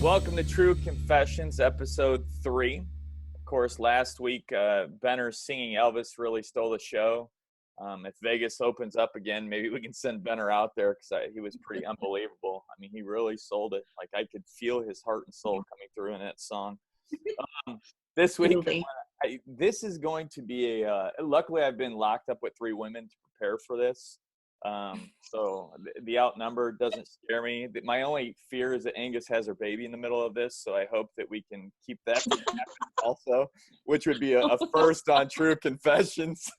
Welcome to True Confessions, episode 3. Of course, last week, Benner singing Elvis really stole the show. If Vegas opens up again, maybe we can send Benner out there because he was pretty unbelievable. I mean, he really sold it. Like, I could feel his heart and soul coming through in that song. This week, this is going to be luckily I've been locked up with 3 women to prepare for this. So the outnumber doesn't scare me. My only fear is that Angus has her baby in the middle of this, so I hope that we can keep that from happening also, which would be a first on True Confessions.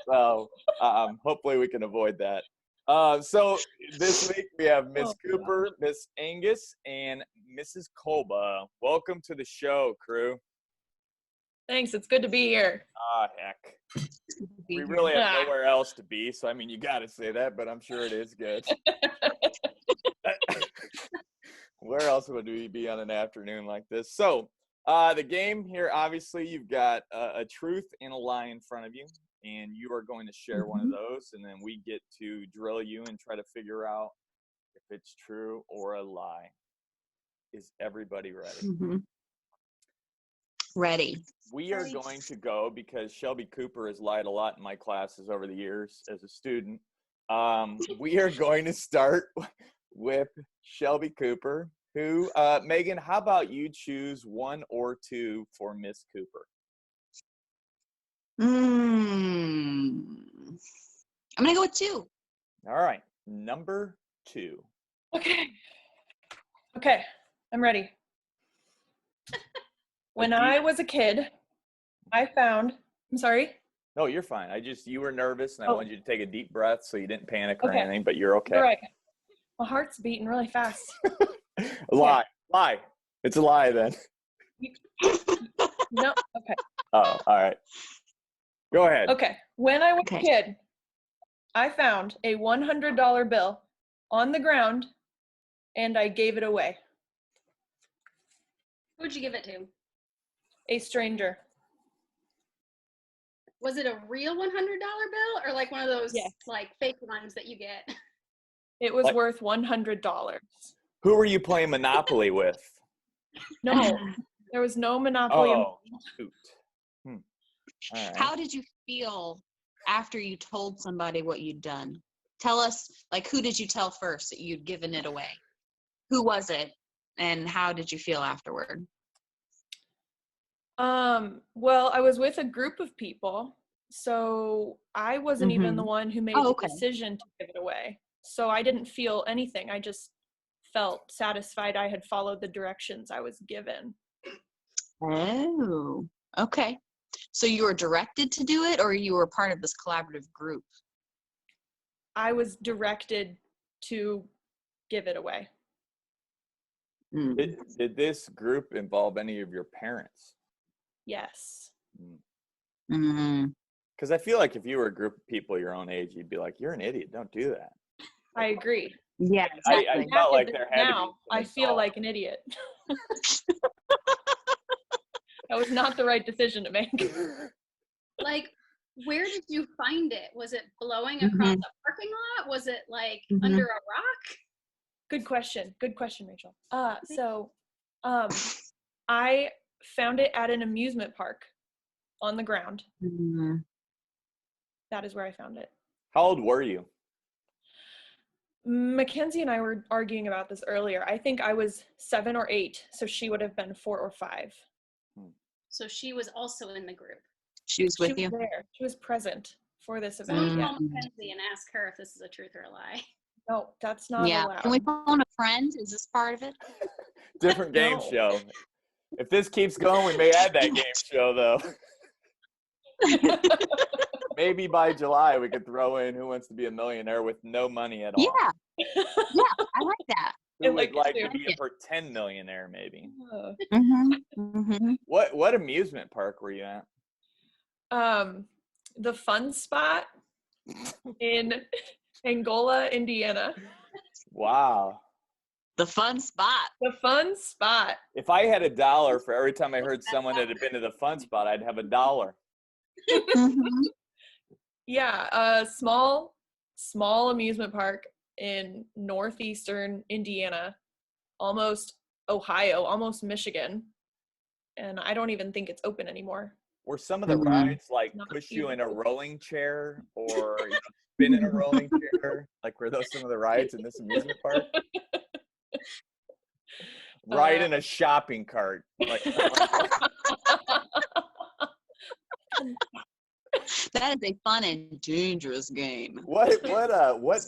So hopefully we can avoid that. So this week we have Miss Cooper, Miss Angus, and Mrs. Colba. Welcome to the show, crew. Thanks. It's good to be here. Heck. We really have nowhere else to be, so I mean, you got to say that, but I'm sure it is good. Where else would we be on an afternoon like this? So, the game here, obviously, you've got a truth and a lie in front of you, and you are going to share one of those, and then we get to drill you and try to figure out if it's true or a lie. Is everybody ready? Mm-hmm. Ready. We are going to go, because Shelby Cooper has lied a lot in my classes over the years as a student. We are going to start with Shelby Cooper, who, Megan, how about you choose 1 or 2 for Miss Cooper? I'm going to go with 2. All right. Number 2. Okay. I'm ready. When I was a kid, I found, I'm sorry? No, you're fine. You were nervous, and I wanted you to take a deep breath so you didn't panic or anything, but you're okay. All right. My heart's beating really fast. Lie. It's a lie then. No, okay. Oh, all right. Go ahead. Okay. When I was a kid, I found a $100 bill on the ground, and I gave it away. Who'd you give it to? A stranger. Was it a real $100 bill or like one of those like fake ones that you get? It was worth $100. Who were you playing Monopoly with? No, there was no Monopoly. Oh, shoot. All right. How did you feel after you told somebody what you'd done? Tell us, like, who did you tell first that you'd given it away? Who was it? And how did you feel afterward? Well, I was with a group of people, so I wasn't even the one who made the decision to give it away. So I didn't feel anything. I just felt satisfied I had followed the directions I was given. Oh, okay. So you were directed to do it, or you were part of this collaborative group? I was directed to give it away. Did this group involve any of your parents? Yes. Because I feel like if you were a group of people your own age, you'd be like, "You're an idiot. Don't do that." I agree. Yeah, exactly. I felt like there had now, to be. I feel like an idiot. That was not the right decision to make. Like, where did you find it? Was it blowing across a parking lot? Was it like under a rock? Good question, Rachel. I found it at an amusement park on the ground. That is where I found it. How old were you? Mackenzie and I were arguing about this earlier. I think I was 7 or 8, so she would have been 4 or 5. So she was also in the group. She was with you? There. She was present for this event. Someone call Mackenzie and ask her if this is a truth or a lie. No, that's not allowed. Can we phone a friend? Is this part of it? Different game show. If this keeps going, we may add that game show, though. Maybe by July we could throw in Who Wants to Be a Millionaire with no money at all. Yeah, I like that. Who would like to be a pretend millionaire, maybe? What amusement park were you at? The Fun Spot in Angola, Indiana. Wow. The Fun Spot. The Fun Spot. If I had $1 for every time I heard someone that had been to the Fun Spot, I'd have $1. Yeah, a small amusement park in northeastern Indiana, almost Ohio, almost Michigan. And I don't even think it's open anymore. Were some of the rides like push you in a rolling chair or spin in a rolling chair? Like were those some of the rides in this amusement park? Ride in a shopping cart. Like, that is a fun and dangerous game. What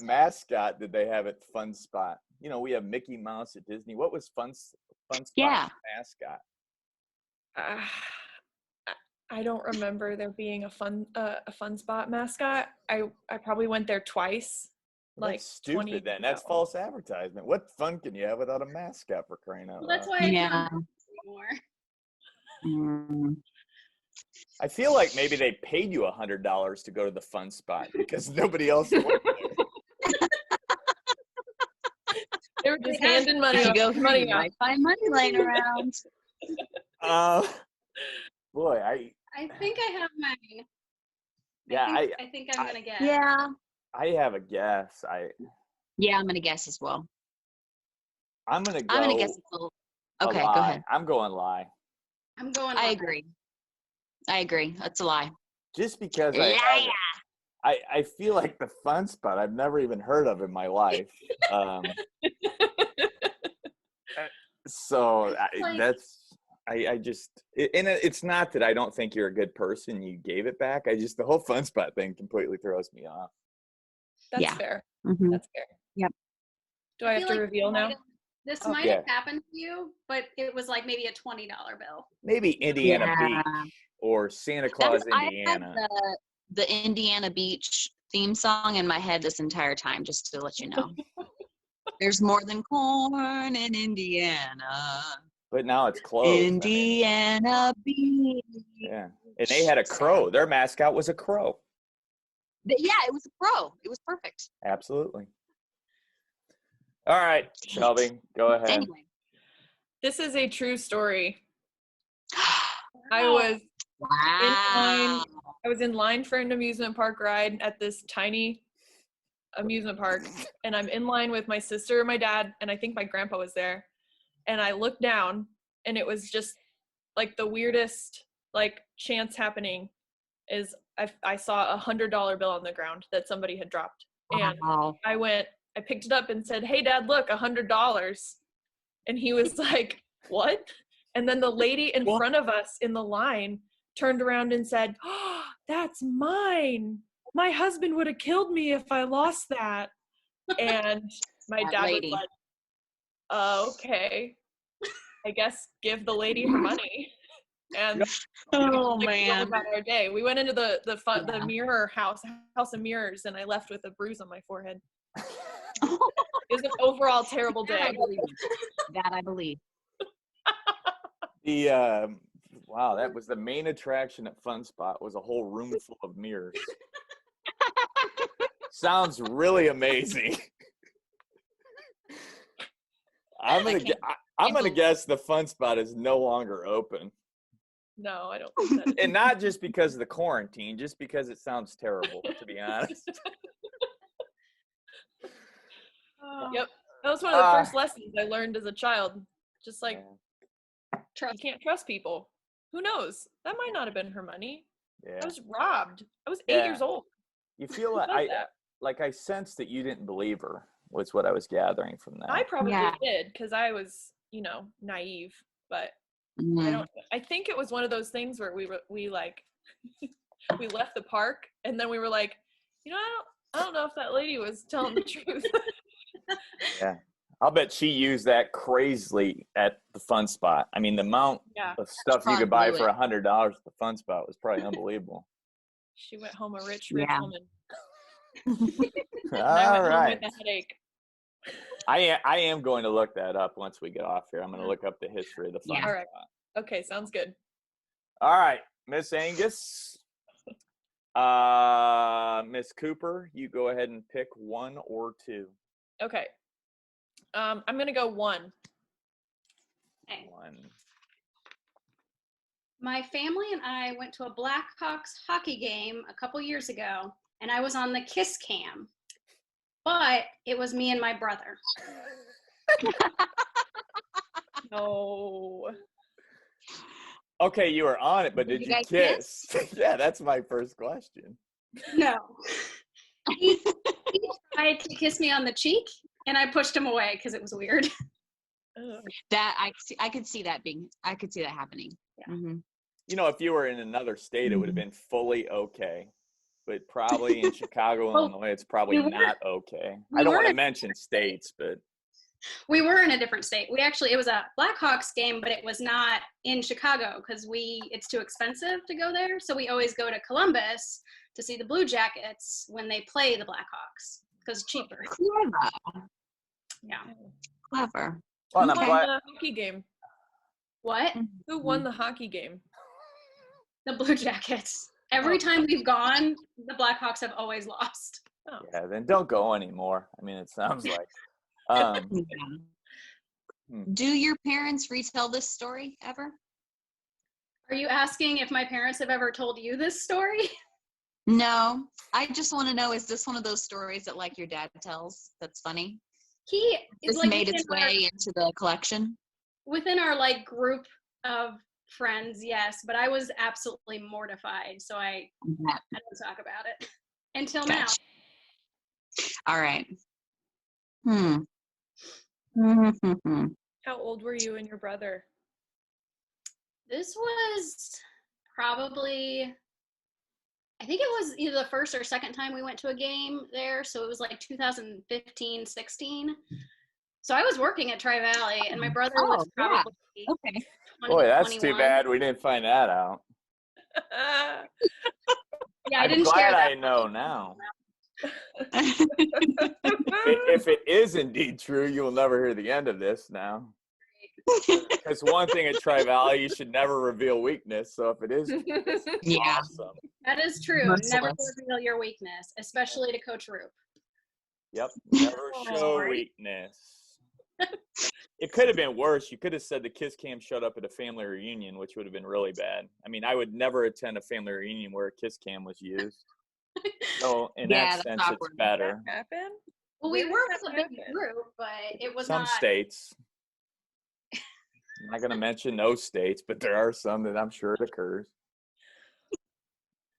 mascot did they have at Fun Spot? We have Mickey Mouse at Disney. What was Fun Spot's mascot? I don't remember there being a Fun Spot mascot. I probably went there twice. Well, that's stupid then. That's false advertisement. What fun can you have without a mascot, for crying out loud? Well, that's why it's not anymore. I feel like maybe they paid you $100 to go to the Fun Spot because nobody else went there. They were just handing money. You go money, you might find money laying around. Boy, I think I have mine. Yeah, I think I'm gonna guess. Yeah. I have a guess. Yeah, I'm gonna guess as well. I'm gonna guess it's a okay, lie. go ahead. I'm going lie. I'm going. I agree. That's a lie. Just because I feel like the Fun Spot I've never even heard of in my life. So it's not that I don't think you're a good person. You gave it back. The whole Fun Spot thing completely throws me off. That's fair. Mm-hmm. That's fair. Yep. Do I have to reveal now? This might have happened to you, but it was like maybe a $20 bill. Maybe Indiana Beach or Santa Claus, Indiana. I had the Indiana Beach theme song in my head this entire time, just to let you know. There's more than corn in Indiana. But now it's closed. Indiana Beach. Yeah. And they had a crow. Their mascot was a crow. Yeah, it was a crow. It was perfect. Absolutely. All right, Shelby, go ahead. Anyway. This is a true story. I was in line for an amusement park ride at this tiny amusement park, and I'm in line with my sister, my dad, and I think my grandpa was there. And I looked down, and it was just like the weirdest chance happening is I saw a $100 bill on the ground that somebody had dropped. And I picked it up and said, "Hey Dad, look, $100. And he was like, "What?" And then the lady in front of us in the line turned around and said, "Oh, that's mine. My husband would have killed me if I lost that." And my dad was like, "Okay, I guess give the lady her money." And man, about our day. We went into the mirror house of mirrors, and I left with a bruise on my forehead. It was an overall terrible day. That I believe. Wow, that was the main attraction at Fun Spot, was a whole room full of mirrors. Sounds really amazing. I'm gonna guess the Fun Spot is no longer open. No, I don't think that. And not just because of the quarantine, just because it sounds terrible, to be honest. Yep. That was one of the first lessons I learned as a child. Just you can't trust people. Who knows? That might not have been her money. Yeah. I was robbed. I was 8 years old. You feel like I sensed that you didn't believe her, was what I was gathering from that. I probably did, because I was, naive, but I think it was one of those things where we we left the park, and then we were like, I don't know if that lady was telling the truth. Yeah. I'll bet she used that crazily at the Fun Spot. I mean, the amount of stuff you could buy for $100 at the Fun Spot was probably unbelievable. She went home a rich woman. All right. With a headache. I am going to look that up once we get off here. I'm going to look up the history of the Fun Spot. All right. Okay, sounds good. All right, Miss Angus. Miss Cooper, you go ahead and pick 1 or 2. Okay. I'm going to go 1. Okay. 1. My family and I went to a Blackhawks hockey game a couple years ago, and I was on the kiss cam, but it was me and my brother. No. Okay, you were on it, but did you kiss? Yeah, that's my first question. No. He tried to kiss me on the cheek, and I pushed him away because it was weird. That I could see that happening. Yeah. Mm-hmm. You know, if you were in another state, it would have been fully okay. But probably in Chicago, Illinois, it's probably not okay. I don't want to mention states, but we were in a different state. It was a Blackhawks game, but it was not in Chicago because it's too expensive to go there. So we always go to Columbus to see the Blue Jackets when they play the Blackhawks because it's cheaper. Clever. Yeah. Clever. Who won the hockey game? What? Who won the hockey game? The Blue Jackets. Every time we've gone, the Blackhawks have always lost. Oh. Yeah, then don't go anymore. I mean, it sounds like. Do your parents retell this story ever? Are you asking if my parents have ever told you this story? No. I just want to know, is this one of those stories that like your dad tells that's funny? He is like made its way into the collection? Within our like group of friends, yes, but I was absolutely mortified, so I don't talk about it until now. All right. How old were you and your brother? This was probably, I think it was either the first or second time we went to a game there, so it was like 2015, 16. So I was working at Tri-Valley, and my brother was probably 20, Boy, that's 21. too bad we didn't find that out. Yeah, I didn't I'm share glad that. I know now. If it is indeed true, you will never hear the end of this now. Because one thing at Tri-Valley, you should never reveal weakness. So if it is true, awesome. That is true. Never reveal your weakness, especially to Coach Roop. Yep, never show weakness. It could have been worse. You could have said the kiss cam showed up at a family reunion, which would have been really bad. I mean, I would never attend a family reunion where a kiss cam was used. So in that sense, it's better. That happen? Well, we were with a big group, but it was some states. I'm not going to mention those states, but there are some that I'm sure it occurs.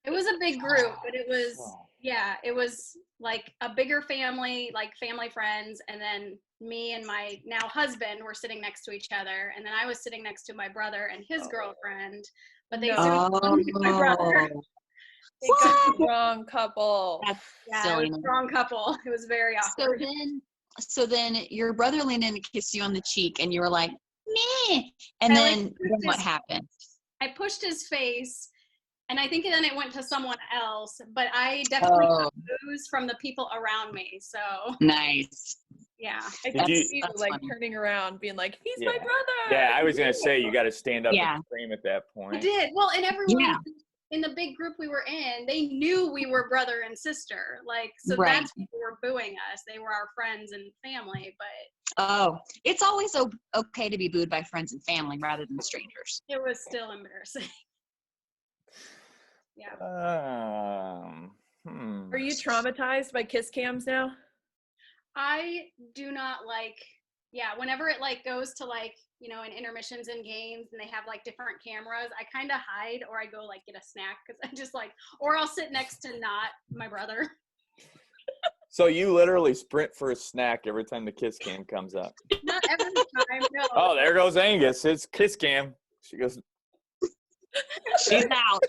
It was a big group, but it was, it was like a bigger family, like family friends, and then me and my now husband were sitting next to each other, and then I was sitting next to my brother and his girlfriend, but they soon my brother. They got the wrong couple. That's silly. It was the wrong couple. It was very awkward. So then your brother leaned in to kiss you on the cheek, and you were like, meh. And then what happened? I pushed his face, and I think then it went to someone else, but I definitely got booze from the people around me. So nice. Yeah. I could see you like funny. Turning around being like, he's my brother. Yeah, I was gonna say you gotta stand up and scream at that point. I did. Well, and everyone in the big group we were in, they knew we were brother and sister. Like, so that's why they were booing us. They were our friends and family, but it's always okay to be booed by friends and family rather than strangers. It was still embarrassing. Yeah. Are you traumatized by kiss cams now? I do not like, whenever it like goes to like, you know, in intermissions in games and they have like different cameras, I kind of hide or I go like get a snack because I just like, or I'll sit next to not my brother. So you literally sprint for a snack every time the kiss cam comes up. Not every time, no. Oh, there goes Angus. It's kiss cam. She goes. She's out.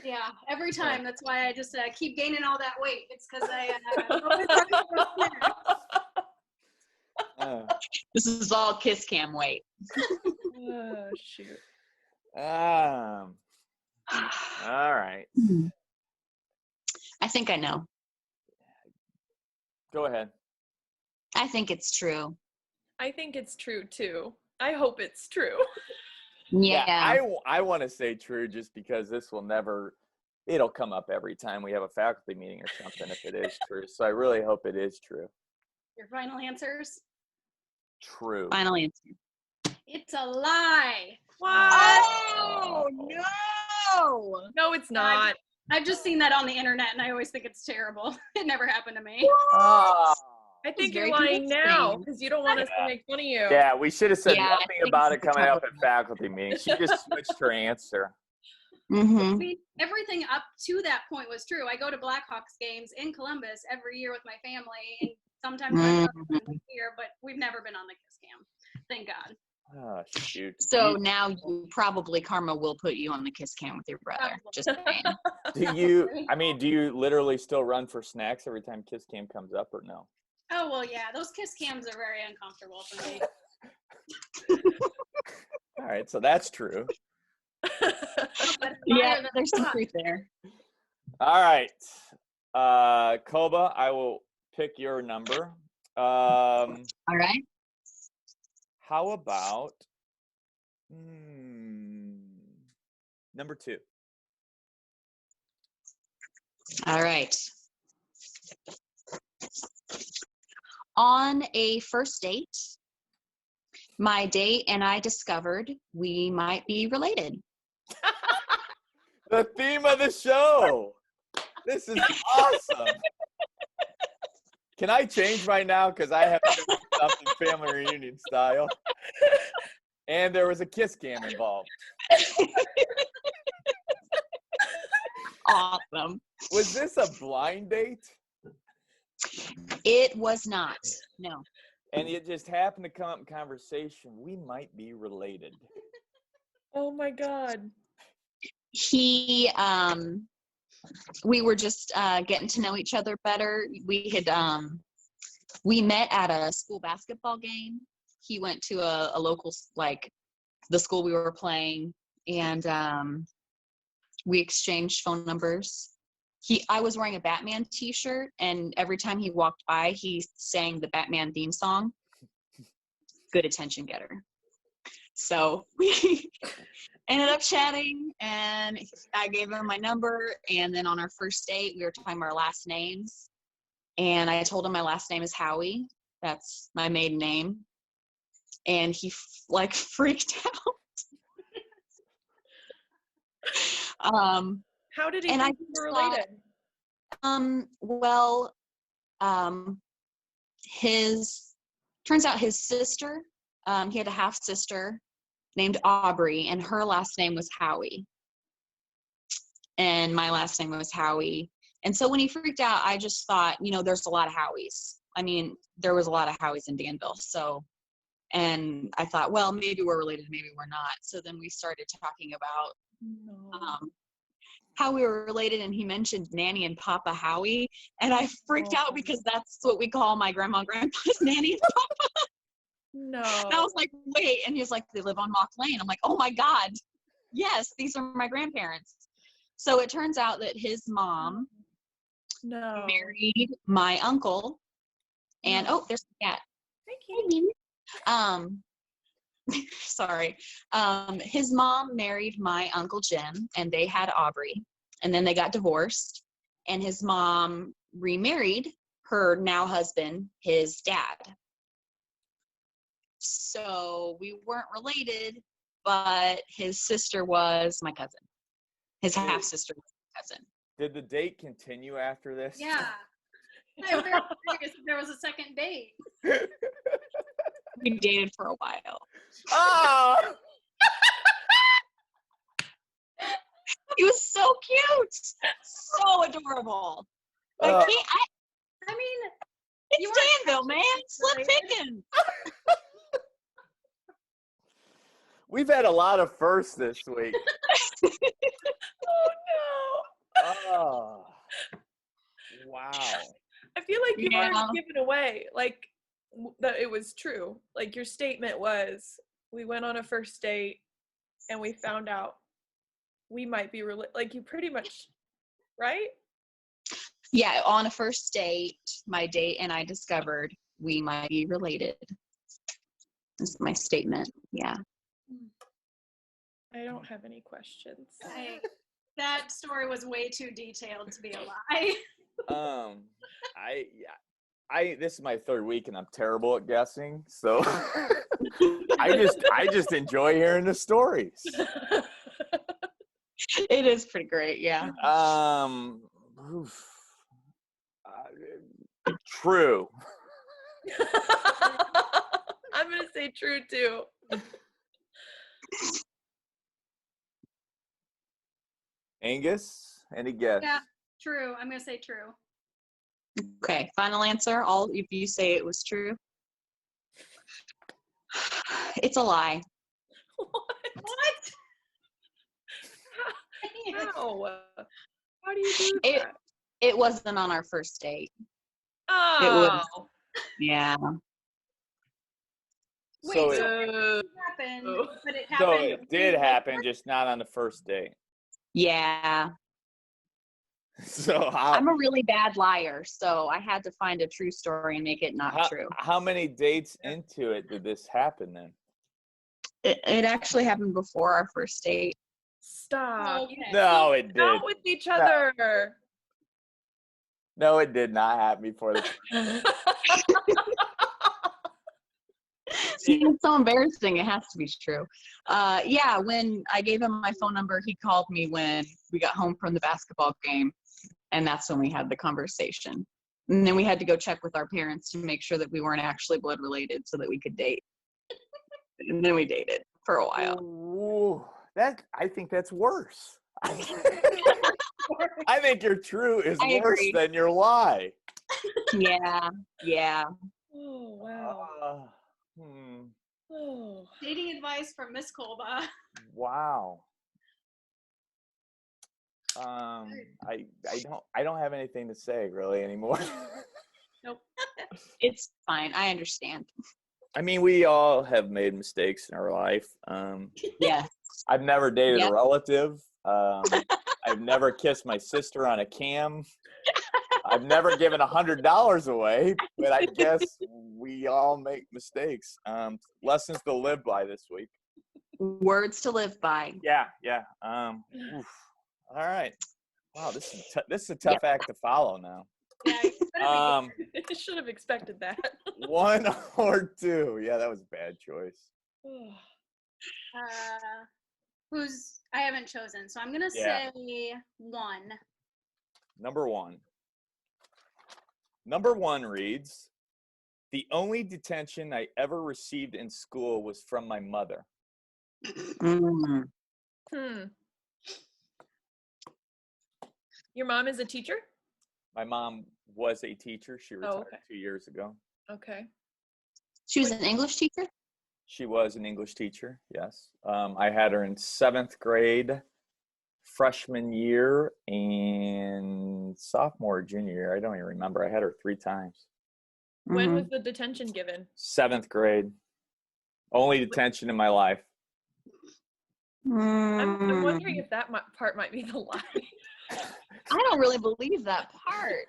Yeah, every time. That's why I just keep gaining all that weight. It's because this is all kiss cam weight. Oh, shoot. All right. I think I know. Go ahead. I think it's true. I think it's true too. I hope it's true. Yeah. I want to say true just because this will never, it'll come up every time we have a faculty meeting or something if it is true. So I really hope it is true. Your final answers? True. Final answer. It's a lie. Wow. Oh, no. No, it's not. I've just seen that on the internet and I always think it's terrible. It never happened to me. Oh. I think you're lying now because you don't want us to make fun of you. Yeah, we should have said nothing about it coming up at faculty meeting. She just switched her answer. Mm-hmm. I mean, everything up to that point was true. I go to Blackhawks games in Columbus every year with my family, and sometimes my husband here, but we've never been on the Kiss Cam. Thank God. Oh, shoot. So now you probably, Karma will put you on the Kiss Cam with your brother. Just saying. Do you literally still run for snacks every time Kiss Cam comes up or no? Oh, well, yeah. Those Kiss Cams are very uncomfortable for me. All right, so that's true. Yeah, there's some truth there. All right. Colba, I will pick your number. All right. How about number 2? All right. On a first date, my date and I discovered we might be related. The theme of the show. This is awesome. Can I change right now? Because I have stuff in family reunion style. And there was a Kiss Cam involved. Awesome. Was this a blind date? It was not. No. And it just happened to come up in conversation. We might be related. Oh my God. We were just getting to know each other better. We met at a school basketball game. He went to a local, like the school we were playing, and we exchanged phone numbers. I was wearing a Batman t-shirt, and every time he walked by, he sang the Batman theme song. Good attention getter. So we ended up chatting, and I gave him my number, and then on our first date, we were talking about our last names, and I told him my last name is Howie. That's my maiden name. And he freaked out. How did he think you were related? Turns out his sister, he had a half sister named Aubrey, and her last name was Howie. And my last name was Howie. And so when he freaked out, I just thought, there's a lot of Howies. I mean, there was a lot of Howies in Danville. So, and I thought, well, maybe we're related, maybe we're not. So then we started talking about how we were related, and he mentioned Nanny and Papa Howie, and I freaked out because that's what we call my grandma and grandpa's Nanny and Papa. No. And I was like, wait, and he was like, they live on Mock Lane. I'm like, oh my God, yes, these are my grandparents. So it turns out that his mom married my uncle, and there's the cat. Hi, sorry. His mom married my Uncle Jim, and they had Aubrey, and then they got divorced, and his mom remarried her now husband, his dad. So we weren't related, but his sister was my cousin. His half sister was my cousin. Did the date continue after this? Yeah. I'm very curious if there was a second date. We dated for a while. Oh! He was so cute. So adorable. I mean, it's Danville, man. Slip picking. We've had a lot of firsts this week. Oh, no. Oh. Wow. I feel like you weren't given away. Like, that it was true. Like, your statement was, we went on a first date and we found out we might be like, you pretty much, right? Yeah, on a first date, my date and I discovered we might be related. That's my statement. Yeah. I don't have any questions. That story was way too detailed to be a lie. This is my third week and I'm terrible at guessing, so I just enjoy hearing the stories. It is pretty great, yeah. True. I'm gonna say true too. Angus, any guess? Yeah, true. I'm gonna say true. Okay, final answer. All if you say it was true. It's a lie. What? How? How do you do that? It wasn't on our first date. Oh. It was. Yeah. Wait, So it happened, but it So happened. it did happen, just not on the first date. Yeah. So I'm a really bad liar, so I had to find a true story and make it not true. How many dates into it did this happen then? It actually happened before our first date. Stop. Okay. No, it did. Not with each other. No, it did not happen before the. See, it's so embarrassing. It has to be true. Yeah, when I gave him my phone number, he called me when we got home from the basketball game, and that's when we had the conversation. And then we had to go check with our parents to make sure that we weren't actually blood related so that we could date. And then we dated for a while. Ooh, I think that's worse. I think your true is worse than your lie. Yeah. Oh, wow. Oh. Dating advice from Miss Colba. Wow. I don't have anything to say really anymore. Nope. It's fine. I understand. I mean, we all have made mistakes in our life. Yeah. I've never dated a relative. I've never kissed my sister on a cam. I've never given $100 away, but I guess we all make mistakes. Lessons to live by this week. Words to live by. Yeah. All right. Wow, this is a tough act to follow now. Yeah, I should have expected that. 1 or 2. Yeah, that was a bad choice. I haven't chosen, so I'm gonna say 1. Number 1. Number 1 reads, "The only detention I ever received in school was from my mother." Your mom is a teacher? My mom was a teacher. She retired 2 years ago. Okay. She was an English teacher? She was an English teacher, yes. I had her in 7th grade, freshman year, and sophomore, junior year. I don't even remember. I had her 3 times. When was the detention given? 7th grade. Only detention in my life. I'm wondering if that part might be the lie. I don't really believe that part.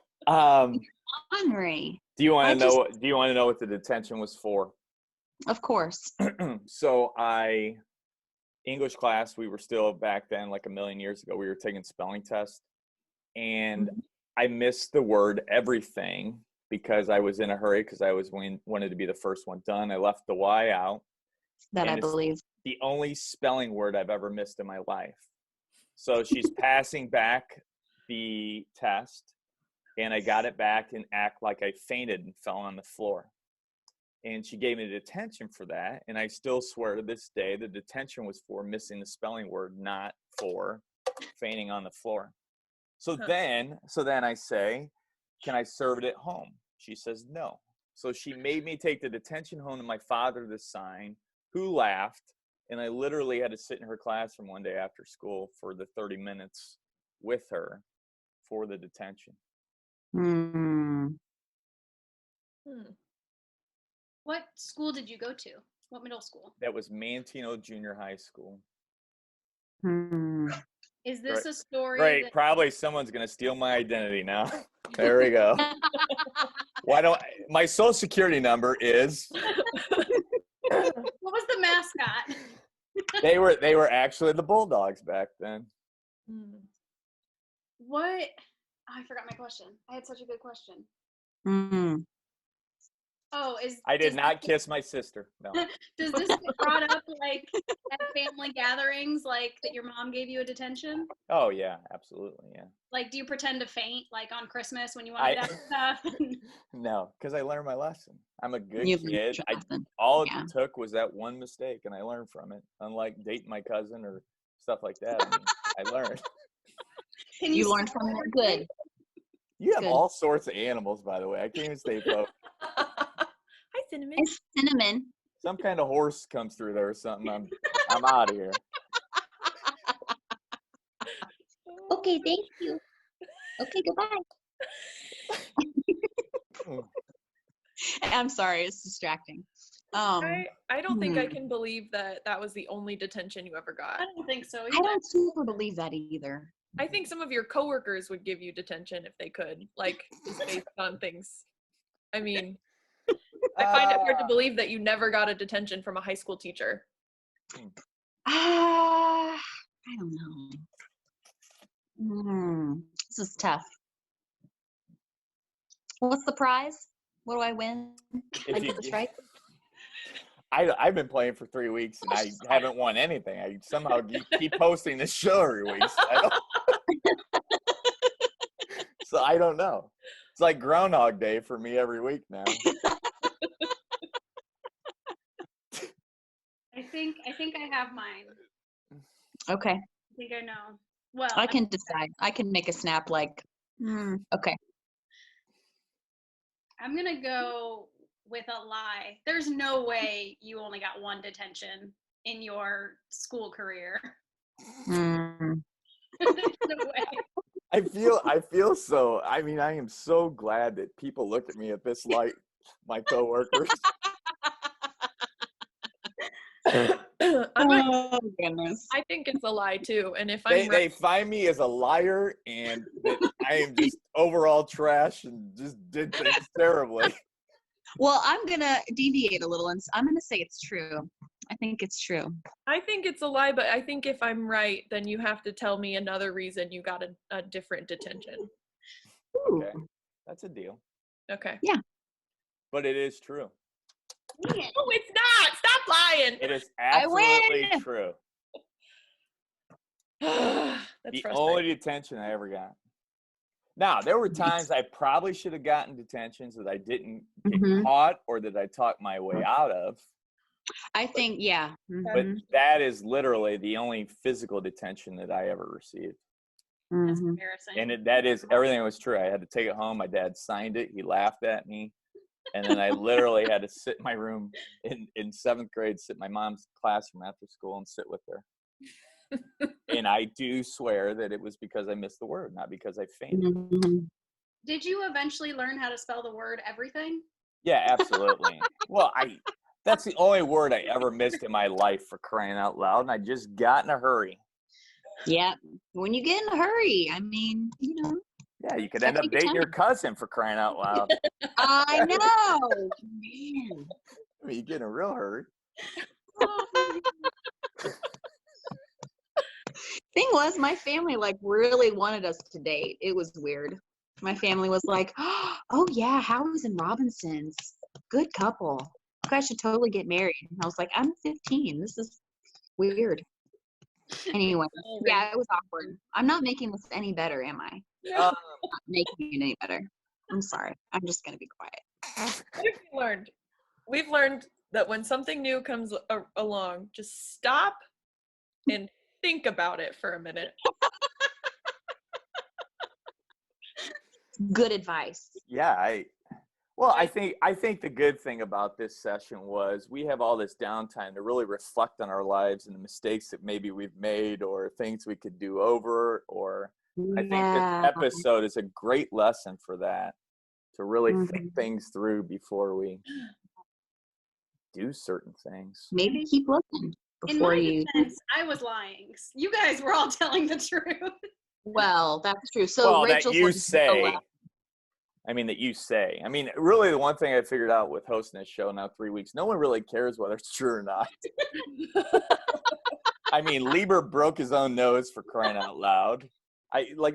Henry. Do you want to know? Do you want to know what the detention was for? Of course. So English class, we were still back then, like a million years ago, we were taking spelling tests, and I missed the word everything because I was in a hurry because I wanted to be the first one done. I left the Y out. That I believe. The only spelling word I've ever missed in my life. So she's passing back the test, and I got it back and act like I fainted and fell on the floor. And she gave me detention for that. And I still swear to this day, the detention was for missing the spelling word, not for fainting on the floor. So then I say, "Can I serve it at home?" She says, "No." So she made me take the detention home to my father to sign, who laughed. And I literally had to sit in her classroom one day after school for the 30 minutes with her for the detention. What school did you go to? What middle school? That was Mantino Junior High School. Is this a story? Right. Probably someone's going to steal my identity now. There we go. My social security number is. What was the mascot? They were actually the Bulldogs back then. What? Oh, I forgot my question. I had such a good question. Oh, I did not kiss my sister. No. Does this get brought up like at family gatherings, like that your mom gave you a detention? Oh yeah, absolutely, yeah. Like, do you pretend to faint like on Christmas when you want to do that stuff? No, because I learned my lesson. I'm a good You kid. All it took was that one mistake, and I learned from it. Unlike dating my cousin or stuff like that, I learned. Can you learn from it? Good. You have all sorts of animals, by the way. I can't even stay focused. Hi, Cinnamon. It's Cinnamon. Some kind of horse comes through there or something. I'm out of here. Okay, thank you. Okay, goodbye. I'm sorry, it's distracting. I don't think I can believe that was the only detention you ever got. I don't think so either. I don't super believe that either. I think some of your coworkers would give you detention if they could, like, just based on things. I mean, I find it hard to believe that you never got a detention from a high school teacher. I don't know. This is tough. What's the prize? What do I win? I get this right? I've been playing for 3 weeks and I haven't won anything. I somehow keep posting this show every week. So I don't know. It's like Groundhog Day for me every week now. I think I have mine. Okay. I think I know. Well, I can decide. I can make a snap like, okay. I'm going to go with a lie. There's no way you only got one detention in your school career. There's no way. I feel so. I mean, I am so glad that people look at me at this light, my coworkers. Oh goodness! I think it's a lie too, and if they find me as a liar and that I am just overall trash and just did things terribly. Well, I'm gonna deviate a little, and I'm gonna say it's true. I think it's true. I think it's a lie, but I think if I'm right, then you have to tell me another reason you got a different detention. Okay, that's a deal. Okay. Yeah. But it is true. No, it's not. Stop lying. It is absolutely true. That's the only detention I ever got. Now, there were times I probably should have gotten detentions that I didn't get caught or that I talked my way out of. I think, yeah. But that is literally the only physical detention that I ever received. That's embarrassing. And that is, everything was true. I had to take it home. My dad signed it. He laughed at me. And then I literally had to sit in my room in 7th grade, sit in my mom's classroom after school and sit with her. And I do swear that it was because I missed the word, not because I fainted. Did you eventually learn how to spell the word everything? Yeah, absolutely. Well, that's the only word I ever missed in my life, for crying out loud, and I just got in a hurry. Yeah, when you get in a hurry, I mean, you know. Yeah, you could end up dating your cousin, for crying out loud. I know. Man. I mean, you get in a real hurry. Thing was, my family really wanted us to date. It was weird. My family was like, "Oh yeah, Howie's and Robinson's, good couple. You guys should totally get married." And I was like, "I'm 15. This is weird." Anyway, yeah, it was awkward. I'm not making this any better, am I? No. I'm not making it any better. I'm sorry. I'm just gonna be quiet. What have we learned? We've learned that when something new comes along, just stop and think about it for a minute. Good advice. Yeah, I think the good thing about this session was we have all this downtime to really reflect on our lives and the mistakes that maybe we've made or things we could do over. Or I think this episode is a great lesson for that, to really think things through before we do certain things. Maybe keep looking before in my defense, I was lying. You guys were all telling the truth. Well, that's true. So Rachel's that you say. I mean, really the one thing I figured out with hosting this show now 3 weeks, no one really cares whether it's true or not. I mean, Lieber broke his own nose, for crying out loud.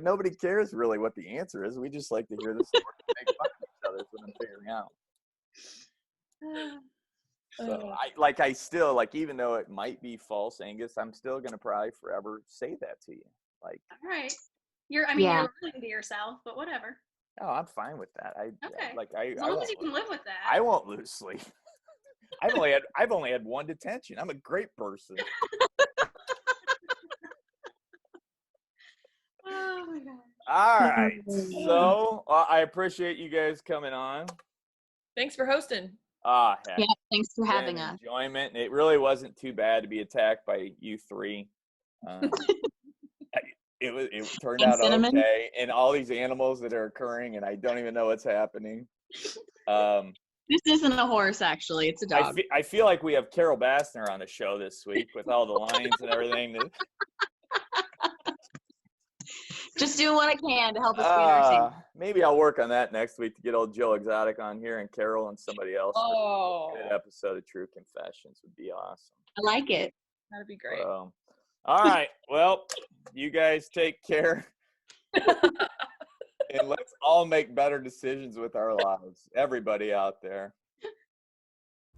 Nobody cares really what the answer is. We just like to hear the story and make fun of each other. Is what I'm figuring out. So I still, even though it might be false, Angus, I'm still going to probably forever say that to you. All right. You're lying to yourself, but whatever. Oh, I'm fine with that. As long as you can live with that. I won't lose sleep. I've only had one detention. I'm a great person. Oh my God. All right. So I appreciate you guys coming on. Thanks for hosting. Heck. Yeah, thanks for having us. Enjoyment. It really wasn't too bad to be attacked by you three. It turned out okay, and all these animals that are occurring, and I don't even know what's happening. This isn't a horse, actually. It's a dog. I feel like we have Carol Bassner on the show this week with all the lines and everything. Just doing what I can to help us be entertained. Maybe I'll work on that next week to get old Joe Exotic on here and Carol and somebody else. Oh, a good episode of True Confessions would be awesome. I like it. That'd be great. All right. Well, you guys take care. And let's all make better decisions with our lives. Everybody out there.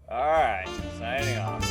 All right. Signing off.